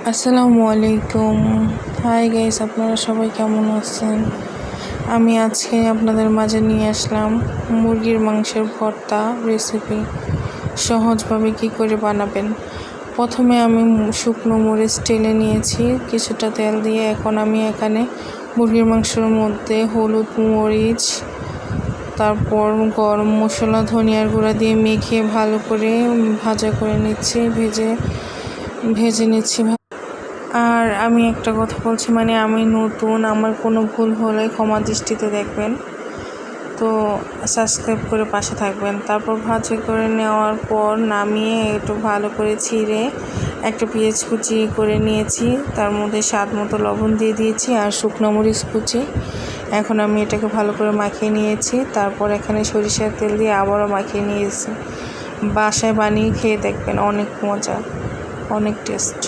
আসসালামু আলাইকুম। Hi guys, আপনারা সবাই কেমন আছেন? আমি আজকে আপনাদের মাঝে নিয়ে আসলাম মুরগির মাংসের ভর্তা রেসিপি। সহজভাবে কি করে বানাবেন। প্রথমে আমি শুকনো মরিচ টেলে নিয়েছি কিছুটা তেল দিয়ে। এখন আমি এখানে মুরগির মাংসের মধ্যে হলুদ, মরিচ, তারপর গরম মশলা, ধনিয়ার গুঁড়া দিয়ে মেখে ভালো করে ভাজা করে নিচ্ছি, ভেজে নিচ্ছি। আর আমি একটা কথা বলছি, আমি নতুন, আমার কোনো ভুল হলে ক্ষমা দৃষ্টিতে দেখবেন। তো সাবস্ক্রাইব করে পাশে থাকবেন। তারপর ভাজা করে নেওয়ার পর নামিয়ে একটু ভালো করে ছিঁড়ে একটা পেঁয়াজ কুচি করে নিয়েছি, তার মধ্যে স্বাদ মতো লবণ দিয়ে দিয়েছি আর শুকনো মরিচ কুচি। এখন আমি এটাকে ভালো করে মাখিয়ে নিয়েছি। তারপর এখানে সরিষার তেল দিয়ে আবারও মাখিয়ে নিয়েছি। বাসায় বানিয়ে খেয়ে দেখবেন, অনেক মজা, অনেক টেস্ট।